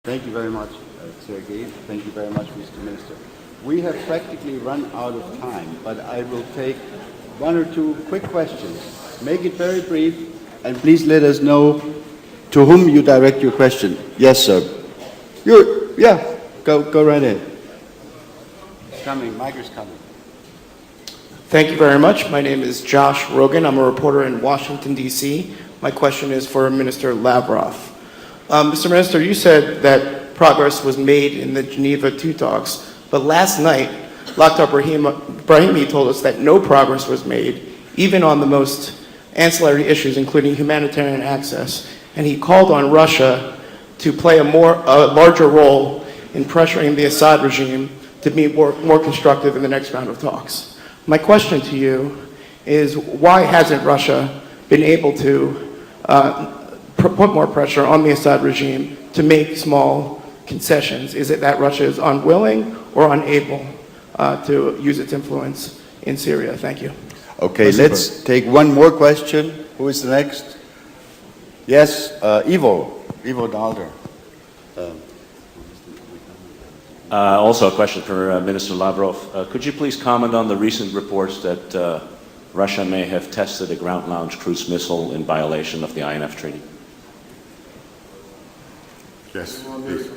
Thank you very much, Sergei. Thank you very much, Mr. Minister. We have practically run out of time, but I will take one or two quick questions. Make it very brief, and please let us know to whom you direct your question. Yes, sir. Go right ahead. It's coming. Mike is coming. Thank you very much. My name is Josh Rogan. I'm a reporter in Washington, D.C. My question is for Minister Lavrov. Mr. Minister, you said that progress was made in the Geneva II talks, but last night, Dr. Brahimi told us that no progress was made, even on the most ancillary issues, including humanitarian access, and he called on Russia to play a larger role in pressuring the Assad regime to be more constructive in the next round of talks. My question to you is, why hasn't Russia been able to put more pressure on the Assad regime to make small concessions? Is it that Russia is unwilling or unable to use its influence in Syria? Thank you. Okay, let's take one more question. Who is the next? Yes, Ivo Dalder. Also a question for Minister Lavrov. Could you please comment on the recent reports that Russia may have tested a ground-launched cruise missile in violation of the INF Treaty? Yes, please.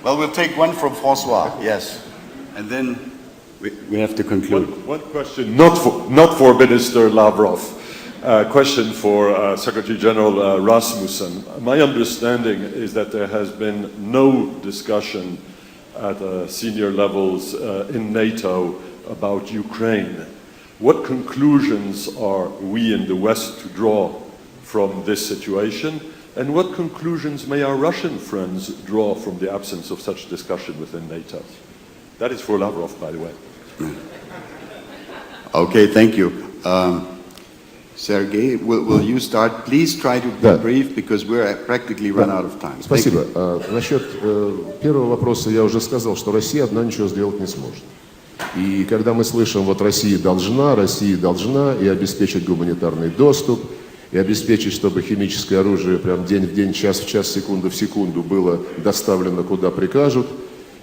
Well, we'll take one from François, yes. And then we have to conclude. One question, not for Minister Lavrov, question for Secretary General Rasmussen. My understanding is that there has been no discussion at senior levels in NATO about Ukraine. What conclusions are we in the West to draw from this situation? And what conclusions may our Russian friends draw from the absence of such discussion within NATO? That is for Lavrov, by the way. Okay, thank you. Sergei, will you start? Please try to be brief, because we're practically run out of time. Спасибо. Насчет первого вопроса я уже сказал, что Россия одна ничего сделать не сможет. И когда мы слышим, вот Россия должна и обеспечить гуманитарный доступ, и обеспечить, чтобы химическое оружие прям день в день, час в час, секунду в секунду было доставлено куда прикажут,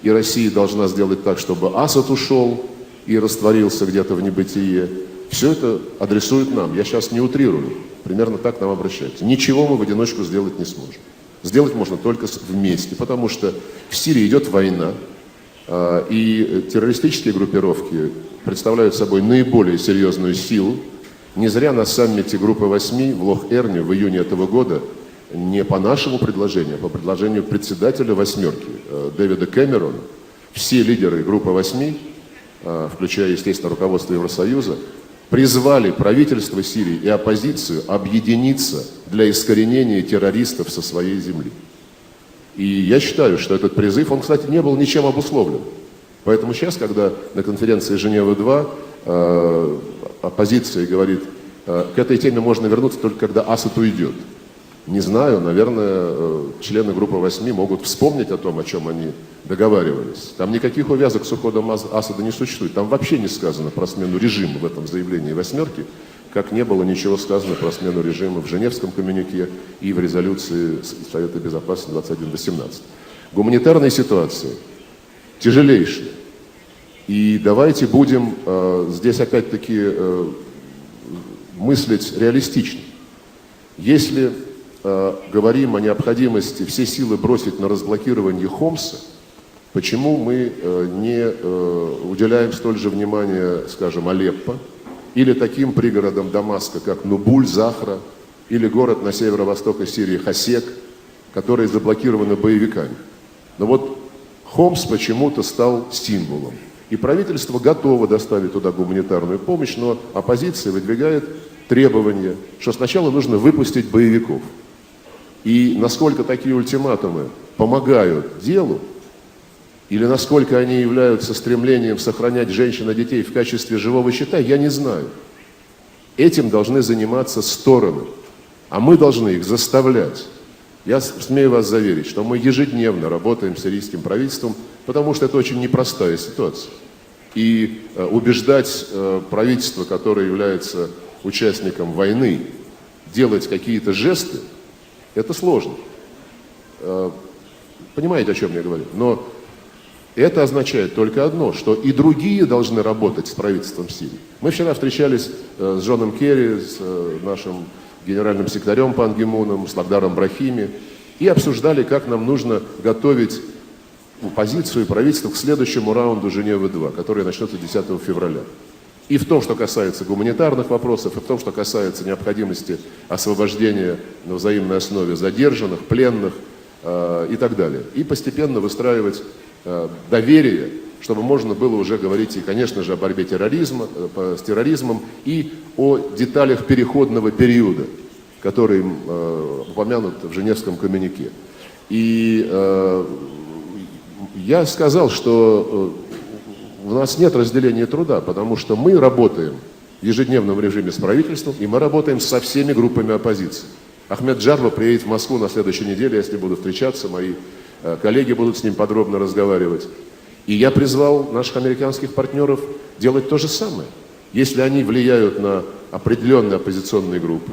и Россия должна сделать так, чтобы Асад ушел и растворился где-то в небытие, все это адресует нам. Я сейчас не утрирую, примерно так к нам обращаются. Ничего мы в одиночку сделать не сможем. Сделать можно только вместе, потому что в Сирии идет война, и террористические группировки представляют собой наиболее серьезную силу. Не зря на саммите Группы 8 в Лох-Эрне в июне этого года не по нашему предложению, а по предложению председателя «восьмерки» Дэвида Кэмерона все лидеры Группы 8, включая, естественно, руководство Евросоюза, призвали правительство Сирии и оппозицию объединиться для искоренения террористов со своей земли. И я считаю, что этот призыв, он, кстати, не был ничем обусловлен. Поэтому сейчас, когда на конференции Женевы-2 оппозиция говорит, к этой теме можно вернуться только когда Асад уйдет. Не знаю, наверное, члены Группы 8 могут вспомнить о том, о чем они договаривались. Там никаких увязок с уходом Асада не существует. Там вообще не сказано про смену режима в этом заявлении «восьмерки», как не было ничего сказано про смену режима в Женевском коммюнике и в резолюции Совета Безопасности 21/18. Гуманитарная ситуация тяжелейшая. И давайте будем здесь опять-таки мыслить реалистично. Если говорим о необходимости все силы бросить на разблокирование Хомса, почему мы не уделяем столь же внимания, скажем, Алеппо, или таким пригородам Дамаска, как Нубуль, Захра, или город на северо-востоке Сирии Хасек, которые заблокированы боевиками. Но вот Хомс почему-то стал символом. И правительство готово доставить туда гуманитарную помощь, но оппозиция выдвигает требования, что сначала нужно выпустить боевиков. И насколько такие ультиматумы помогают делу, или насколько они являются стремлением сохранять женщин и детей в качестве живого щита, я не знаю. Этим должны заниматься стороны, а мы должны их заставлять. Я смею вас заверить, что мы ежедневно работаем с сирийским правительством, потому что это очень непростая ситуация. И убеждать правительство, которое является участником войны, делать какие-то жесты, это сложно. Понимаете, о чем я говорю? Но это означает только одно, что и другие должны работать с правительством Сирии. Мы вчера встречались с Джоном Керри, с нашим генеральным секретарем Пан Ги Муном, с Лахдаром Брахими, и обсуждали, как нам нужно готовить позицию и правительство к следующему раунду Женевы-2, который начнется 10 февраля. И в том, что касается гуманитарных вопросов, и в том, что касается необходимости освобождения на взаимной основе задержанных, пленных и так далее. И постепенно выстраивать доверие, чтобы можно было уже говорить и, конечно же, о борьбе с терроризмом и о деталях переходного периода, который упомянут в Женевском коммюнике. И я сказал, что у нас нет разделения труда, потому что мы работаем в ежедневном режиме с правительством, и мы работаем со всеми группами оппозиции. Ахмед Джарба приедет в Москву на следующей неделе, если буду встречаться, мои коллеги будут с ним подробно разговаривать. И я призвал наших американских партнеров делать то же самое. Если они влияют на определенные оппозиционные группы,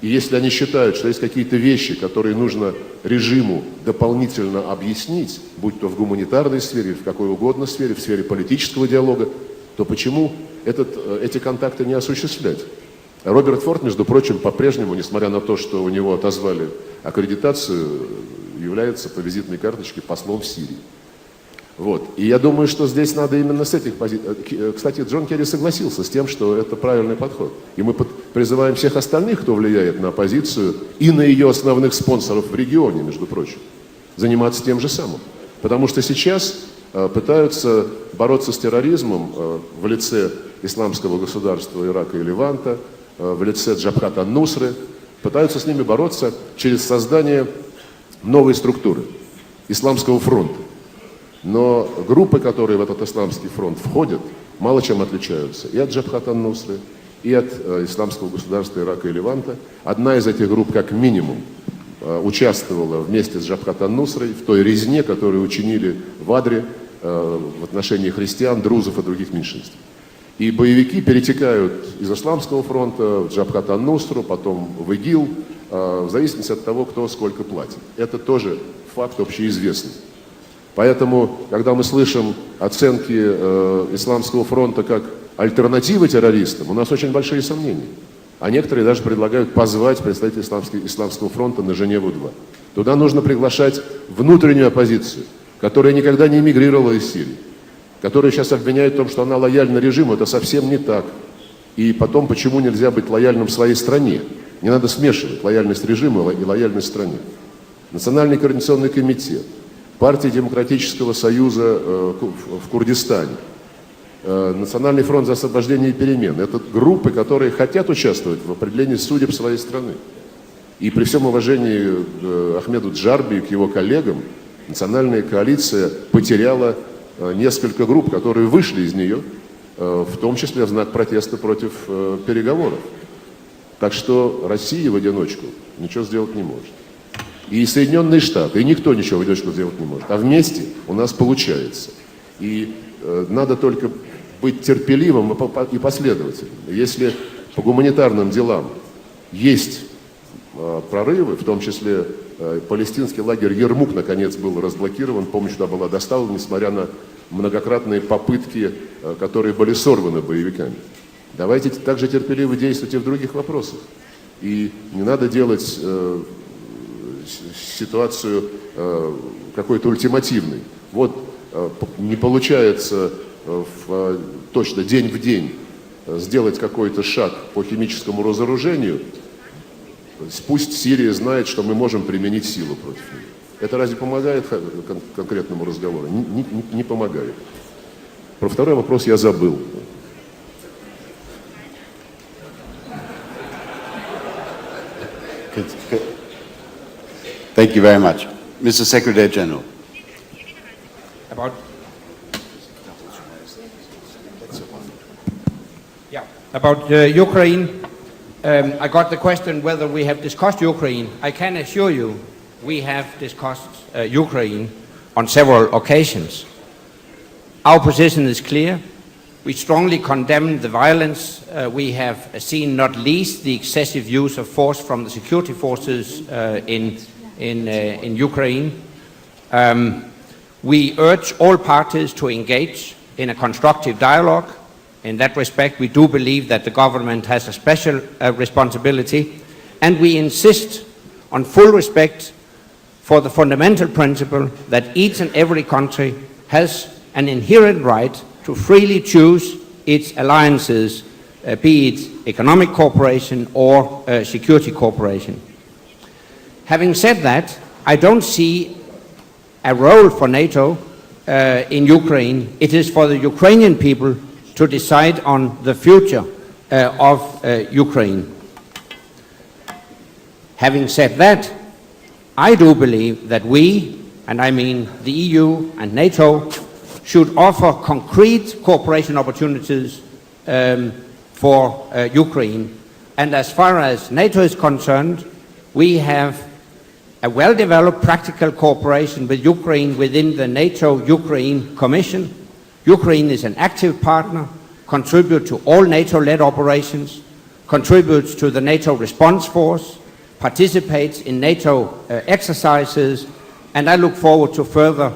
и если они считают, что есть какие-то вещи, которые нужно режиму дополнительно объяснить, будь то в гуманитарной сфере, в какой угодно сфере, в сфере политического диалога, то почему эти контакты не осуществлять? Роберт Форд, между прочим, по-прежнему, несмотря на то, что у него отозвали аккредитацию, является по визитной карточке послом в Сирии. Вот. И я думаю, что здесь надо именно с этих позиций. Кстати, Джон Керри согласился с тем, что это правильный подход. И мы призываем всех остальных, кто влияет на оппозицию и на ее основных спонсоров в регионе, между прочим, заниматься тем же самым. Потому что сейчас пытаются бороться с терроризмом в лице исламского государства Ирака и Леванта, в лице Джабхата ан-Нусры, пытаются с ними бороться через создание новой структуры, Исламского фронта. Но группы, которые в этот Исламский фронт входят, мало чем отличаются и от Джабхата ан-Нусры, и от Исламского государства Ирака и Леванта. Одна из этих групп, как минимум, участвовала вместе с Джабхат ан-Нусрой в той резне, которую учинили в Адре в отношении христиан, друзов и других меньшинств. И боевики перетекают из Исламского фронта в Джабхат ан-Нусру, потом в ИГИЛ, в зависимости от того, кто сколько платит. Это тоже факт общеизвестный. Поэтому, когда мы слышим оценки Исламского фронта как альтернативы террористам, у нас очень большие сомнения. А некоторые даже предлагают позвать представителей Исламского фронта на Женеву-2. Туда нужно приглашать внутреннюю оппозицию, которая никогда не эмигрировала из Сирии, которая сейчас обвиняет в том, что она лояльна режиму. Это совсем не так. И потом, почему нельзя быть лояльным своей стране? Не надо смешивать лояльность режима и лояльность стране. Национальный координационный комитет, партия Демократического союза в Курдистане, Национальный фронт за освобождение и перемен. Это группы, которые хотят участвовать в определении судеб своей страны. И при всем уважении к Ахмеду Джарби и к его коллегам, национальная коалиция потеряла несколько групп, которые вышли из нее, в том числе в знак протеста против переговоров. Так что Россия в одиночку ничего сделать не может. И Соединенные Штаты, и никто ничего в одиночку сделать не может. А вместе у нас получается. И надо только быть терпеливым и последовательным. Если по гуманитарным делам есть прорывы, в том числе палестинский лагерь Ярмук наконец был разблокирован, помощь туда была доставлена, несмотря на многократные попытки, которые были сорваны боевиками. Давайте также терпеливо действовать и в других вопросах. И не надо делать ситуацию какой-то ультимативной. Вот не получается точно день в день сделать какой-то шаг по химическому разоружению, пусть Сирия знает, что мы можем применить силу против нее. Это разве помогает конкретному разговору? Не помогает. Про второй вопрос я забыл. Thank you very much. Mr. Secretary General. About Ukraine, I got the question whether we have discussed Ukraine. I can assure you we have discussed Ukraine on several occasions. Our position is clear. We strongly condemn the violence we have seen, not least the excessive use of force from the security forces in Ukraine. We urge all parties to engage in a constructive dialogue. In that respect, we do believe that the government has a special responsibility, and we insist on full respect for the fundamental principle that each and every country has an inherent right to freely choose its alliances, be it economic cooperation or security cooperation. Having said that, I don't see a role for NATO in Ukraine. It is for the Ukrainian people to decide on the future of Ukraine. Having said that, I do believe that we, and I mean the EU and NATO, should offer concrete cooperation opportunities for Ukraine. And as far as NATO is concerned, we have a well-developed practical cooperation with Ukraine within the NATO-Ukraine Commission. Ukraine is an active partner, contributes to all NATO-led operations, contributes to the NATO response force, participates in NATO exercises, and I look forward to further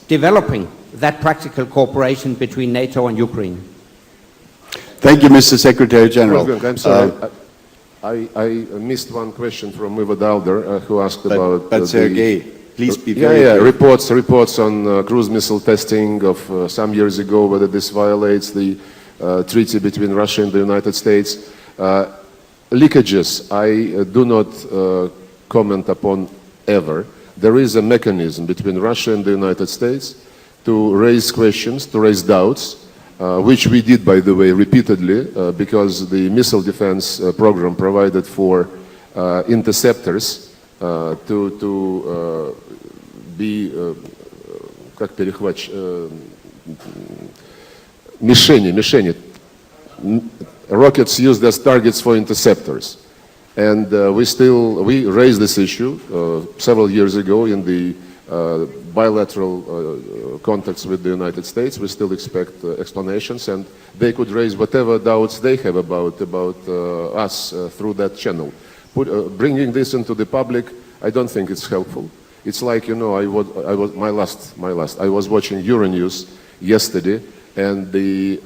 developing that practical cooperation between NATO and Ukraine. Thank you, Mr. Secretary General. Wolfgang, I'm sorry. I missed one question from Ivo Dalder, who asked about... But Sergei, please be very brief. Reports on cruise missile testing of some years ago, whether this violates the treaty between Russia and the United States. Leakages, I do not comment upon ever. There is a mechanism between Russia and the United States to raise questions, to raise doubts, which we did, by the way, repeatedly, because the missile defense program provided for interceptors to be, как перехватчик, мишени, rockets used as targets for interceptors. And we raised this issue several years ago in the bilateral contacts with the United States. We still expect explanations, and they could raise whatever doubts they have about us through that channel. Bringing this into the public, I don't think it's helpful. It's like, you know, I was watching Euronews yesterday, and the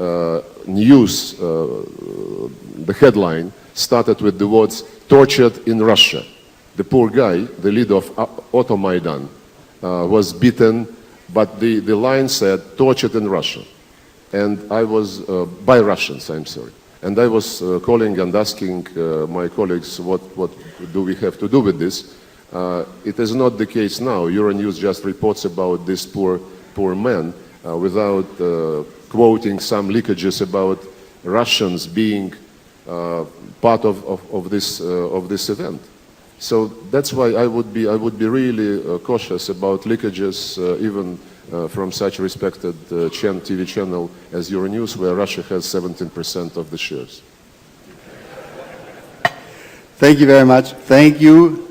news, the headline started with the words "tortured in Russia." The poor guy, the leader of Automaidan, was beaten, but the line said "tortured in Russia," and I was by Russians. I'm sorry, and I was calling and asking my colleagues, what do we have to do with this? It is not the case now. Euronews just reports about this poor man without quoting some leakages about Russians being part of this event. So that's why I would be really cautious about leakages, even from such respected TV channel as Euronews, where Russia has 17% of the shares. Thank you very much. Thank you.